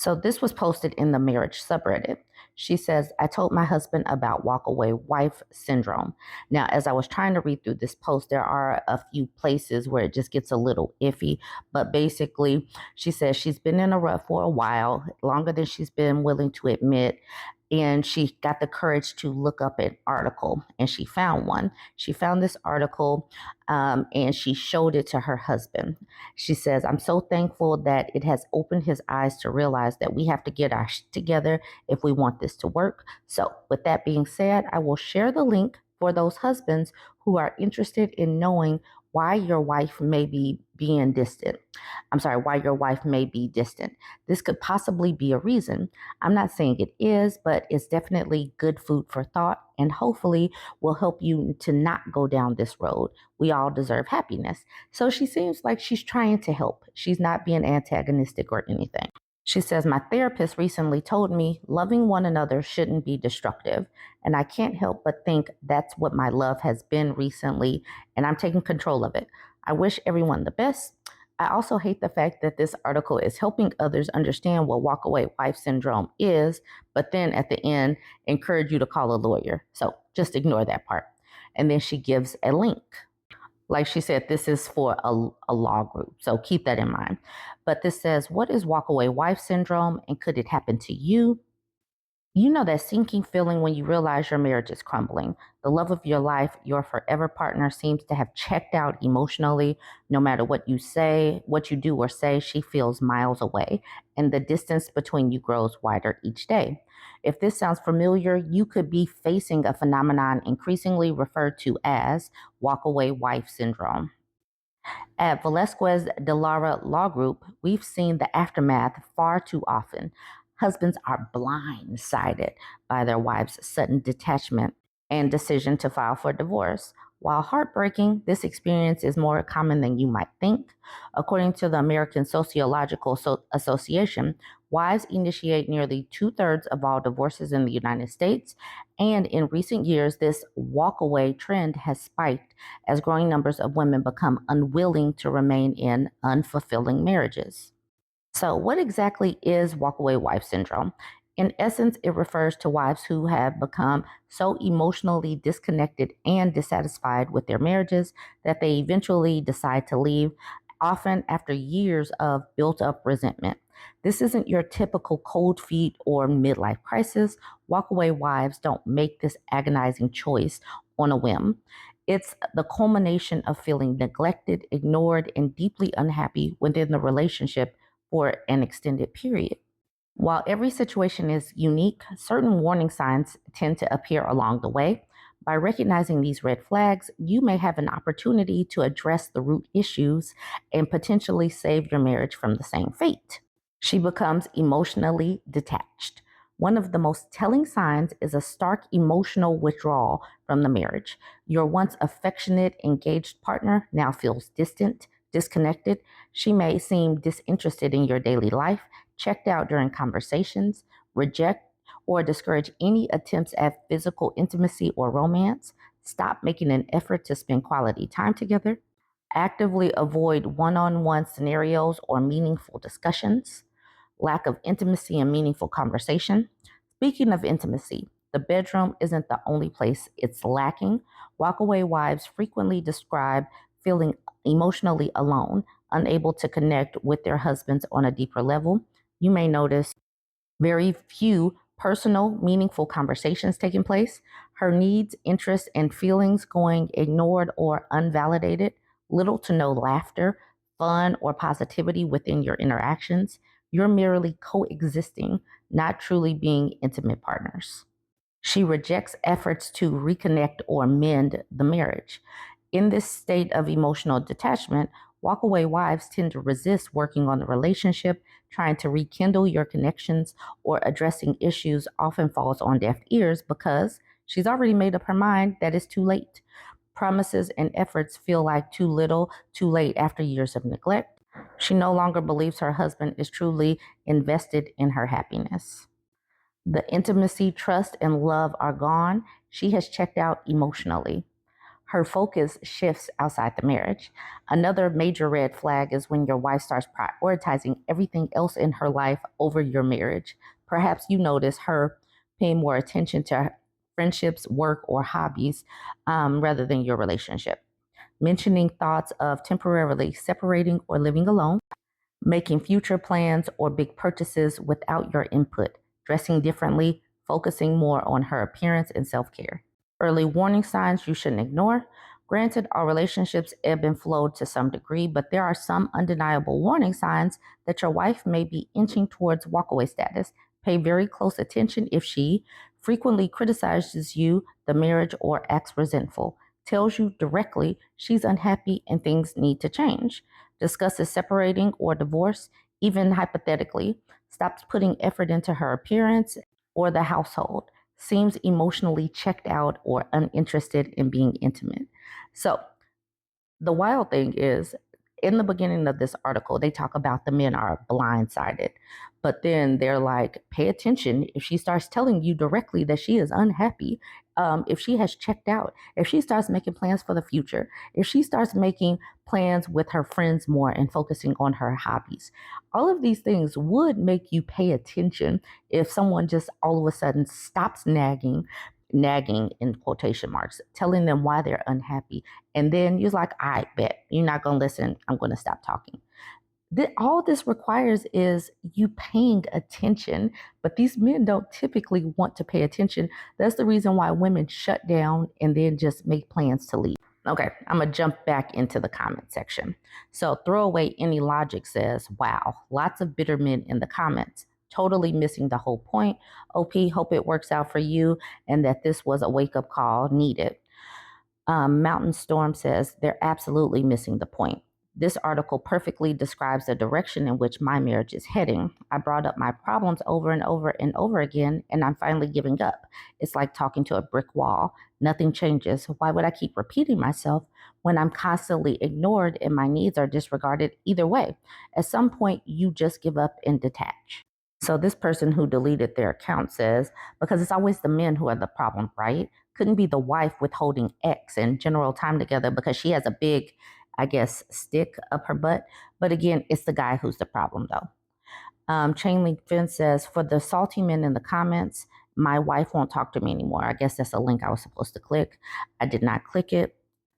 So this was posted in the marriage subreddit. She says, I told my husband about walkaway wife syndrome. Now, as I was trying to read through this post, there are a few places where it just gets a little iffy. But basically, she says she's been in a rut for a while, longer than she's been willing to admit. And she got the courage to look up an article, and she found one. She found this article, and she showed it to her husband. She says, I'm so thankful that it has opened his eyes to realize that we have to get our shit together if we want this to work. So, with that being said, I will share the link for those husbands who are interested in knowing why your wife may be being distant. Why your wife may be distant. This could possibly be a reason. I'm not saying it is, but it's definitely good food for thought and hopefully will help you to not go down this road. We all deserve happiness. So she seems like she's trying to help. She's not being antagonistic or anything. She says, my therapist recently told me loving one another shouldn't be destructive. And I can't help but think that's what my love has been recently, and I'm taking control of it. I wish everyone the best. I also hate the fact that this article is helping others understand what walkaway wife syndrome is, but then at the end, encourage you to call a lawyer. So just ignore that part. And then she gives a link. Like she said, this is for a law group, so keep that in mind. But this says, what is walkaway wife syndrome, and could it happen to you? You know that sinking feeling when you realize your marriage is crumbling. The love of your life, your forever partner, seems to have checked out emotionally. No matter what you say, what you do or say, she feels miles away, and the distance between you grows wider each day. If this sounds familiar, you could be facing a phenomenon increasingly referred to as walkaway wife syndrome. At Velasquez de Lara Law Group, we've seen the aftermath far too often. Husbands are blindsided by their wives' sudden detachment and decision to file for divorce. While heartbreaking, this experience is more common than you might think. According to the American Sociological Association, wives initiate nearly 2/3 of all divorces in the United States, and in recent years, this walkaway trend has spiked as growing numbers of women become unwilling to remain in unfulfilling marriages. So, what exactly is walkaway wife syndrome? In essence, it refers to wives who have become so emotionally disconnected and dissatisfied with their marriages that they eventually decide to leave, often after years of built up resentment. This isn't your typical cold feet or midlife crisis. Walkaway wives don't make this agonizing choice on a whim. It's the culmination of feeling neglected, ignored, and deeply unhappy within the relationship for an extended period. While every situation is unique, certain warning signs tend to appear along the way. By recognizing these red flags, you may have an opportunity to address the root issues and potentially save your marriage from the same fate. She becomes emotionally detached. One of the most telling signs is a stark emotional withdrawal from the marriage. Your once affectionate, engaged partner now feels distant, disconnected. She may seem disinterested in your daily life, checked out during conversations, reject or discourage any attempts at physical intimacy or romance, stop making an effort to spend quality time together, actively avoid one on one scenarios or meaningful discussions, lack of intimacy and meaningful conversation. Speaking of intimacy, the bedroom isn't the only place it's lacking. Walkaway wives frequently describe feeling emotionally alone, unable to connect with their husbands on a deeper level. You may notice very few personal, meaningful conversations taking place, her needs, interests, and feelings going ignored or unvalidated, little to no laughter, fun, or positivity within your interactions. You're merely coexisting, not truly being intimate partners. She rejects efforts to reconnect or mend the marriage. In this state of emotional detachment, walkaway wives tend to resist working on the relationship, trying to rekindle your connections, or addressing issues often falls on deaf ears because she's already made up her mind that it's too late. Promises and efforts feel like too little, too late after years of neglect. She no longer believes her husband is truly invested in her happiness. The intimacy, trust, and love are gone. She has checked out emotionally. her focus shifts outside the marriage. Another major red flag is when your wife starts prioritizing everything else in her life over your marriage. Perhaps you notice her paying more attention to friendships, work, or hobbies rather than your relationship. Mentioning thoughts of temporarily separating or living alone, making future plans or big purchases without your input, dressing differently, focusing more on her appearance and self care. Early warning signs you shouldn't ignore. Granted, all relationships ebb and flow to some degree, but there are some undeniable warning signs that your wife may be inching towards walkaway status. Pay very close attention if she frequently criticizes you, the marriage, or acts resentful, tells you directly she's unhappy and things need to change, discusses separating or divorce, even hypothetically, stops putting effort into her appearance or the household, seems emotionally checked out or uninterested in being intimate. So, the wild thing is, in the beginning of this article, they talk about the men are blindsided. But then they're like, pay attention if she starts telling you directly that she is unhappy, if she has checked out, if she starts making plans for the future, if she starts making plans with her friends more and focusing on her hobbies. All of these things would make you pay attention if someone just all of a sudden stops nagging in quotation marks, telling them why they're unhappy. And then you're like, I bet you're not going to listen. I'm going to stop talking. All this requires is you paying attention, but these men don't typically want to pay attention. That's the reason why women shut down and then just make plans to leave. Okay, I'm going to jump back into the comment section. So, throw away any logic says, wow, lots of bitter men in the comments. Totally missing the whole point. OP, hope it works out for you and that this was a wake up call needed. Mountain Storm says they're absolutely missing the point. This article perfectly describes the direction in which my marriage is heading. I brought up my problems over and over and over again, and I'm finally giving up. It's like talking to a brick wall. Nothing changes. Why would I keep repeating myself when I'm constantly ignored and my needs are disregarded either way? At some point, you just give up and detach. So this person who deleted their account says, because it's always the men who are the problem, right? Couldn't be the wife withholding X and general time together because she has a big, I guess, stick up her butt. But again, it's the guy who's the problem, though. Chain Link Fence says, for the salty men in the comments, my wife won't talk to me anymore. I guess that's a link I was supposed to click. I did not click it.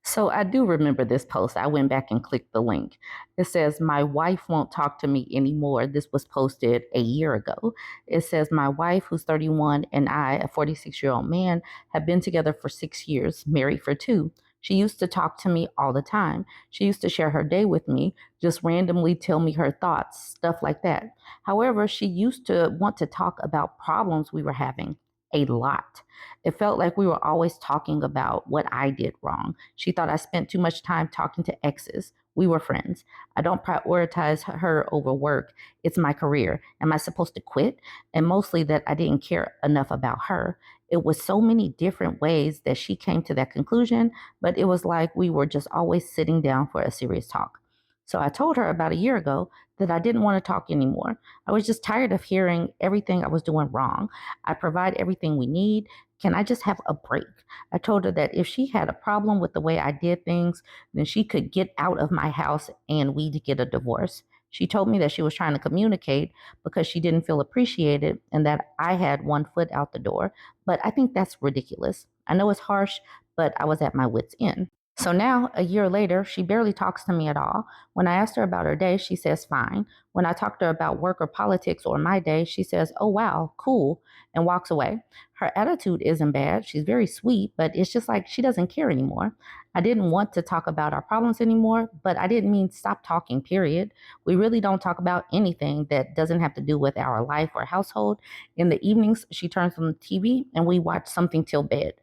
So I do remember this post. I went back and clicked the link. It says, my wife won't talk to me anymore. This was posted a year ago. It says, my wife, who's 31, and I, a 46-year-old man, have been together for 6 years, married for 2. She used to talk to me all the time. She used to share her day with me, just randomly tell me her thoughts, stuff like that. However, she used to want to talk about problems we were having a lot. It felt like we were always talking about what I did wrong. She thought I spent too much time talking to exes. We were friends. I don't prioritize her over work. It's my career. Am I supposed to quit? And mostly that I didn't care enough about her. It was so many different ways that she came to that conclusion, but it was like we were just always sitting down for a serious talk. So I told her about a year ago that I didn't want to talk anymore. I was just tired of hearing everything I was doing wrong. I provide everything we need. Can I just have a break? I told her that if she had a problem with the way I did things, then she could get out of my house and we'd get a divorce. She told me that she was trying to communicate because she didn't feel appreciated and that I had one foot out the door. But I think that's ridiculous. I know it's harsh, but I was at my wit's end. So now, a year later, she barely talks to me at all. When I asked her about her day, she says, fine. When I talk to her about work or politics or my day, she says, oh, wow, cool, and walks away. Her attitude isn't bad. She's very sweet, but it's just like she doesn't care anymore. I didn't want to talk about our problems anymore, but I didn't mean stop talking, period. We really don't talk about anything that doesn't have to do with our life or household. In the evenings, she turns on the TV and we watch something till bed.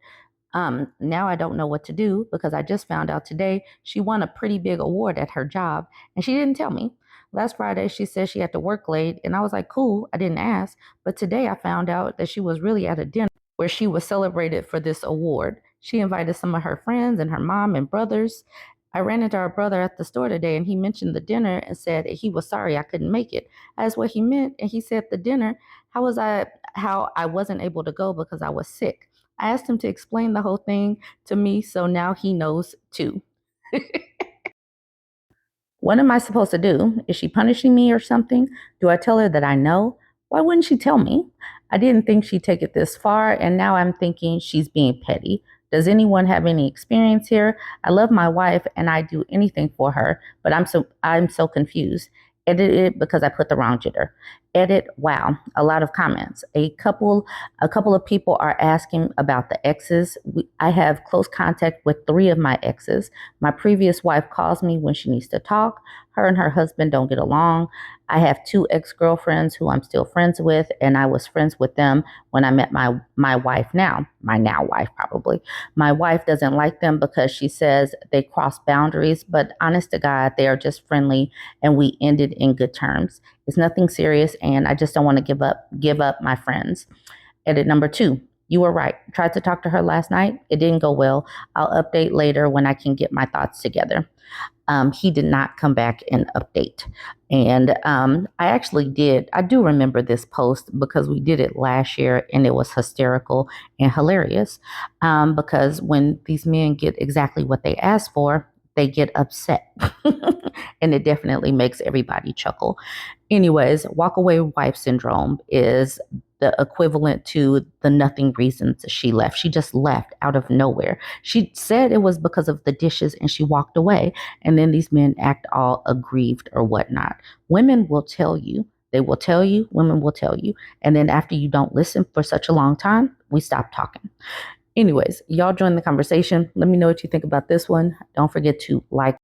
Now I don't know what to do because I just found out today she won a pretty big award at her job and she didn't tell me. Last Friday, she said she had to work late and I was like, cool, I didn't ask. But today I found out that she was really at a dinner where she was celebrated for this award. She invited some of her friends and her mom and brothers. I ran into our brother at the store today and he mentioned the dinner and said he was sorry I couldn't make it. That's what he meant. And he said the dinner, how I wasn't able to go because I was sick. I asked him to explain the whole thing to me, so now he knows too. What am I supposed to do? Is she punishing me or something? Do I tell her that I know? Why wouldn't she tell me? I didn't think she'd take it this far, and now I'm thinking she's being petty. Does anyone have any experience here? I love my wife and I do anything for her, but I'm so confused. Edit it because I put the wrong gender. Edit, wow, a lot of comments. A couple of people are asking about the exes. I have close contact with 3 of my exes. My previous wife calls me when she needs to talk. Her and her husband don't get along. I have 2 ex-girlfriends who I'm still friends with, and I was friends with them when I met my wife now, my now wife probably. My wife doesn't like them because she says they cross boundaries, but honest to God, they are just friendly and we ended in good terms. It's nothing serious and I just don't want to give up my friends. Edit number 2. You were right. Tried to talk to her last night. It didn't go well. I'll update later when I can get my thoughts together. He did not come back and update. And I do remember this post because we did it last year and it was hysterical and hilarious. Because when these men get exactly what they ask for, they get upset. And it definitely makes everybody chuckle. Anyways, walk away wife syndrome is the equivalent to the nothing reasons she left. She just left out of nowhere. She said it was because of the dishes and she walked away. And then these men act all aggrieved or whatnot. Women will tell you. They will tell you, women will tell you. And then after you don't listen for such a long time, we stop talking. Anyways, y'all join the conversation. Let me know what you think about this one. Don't forget to like,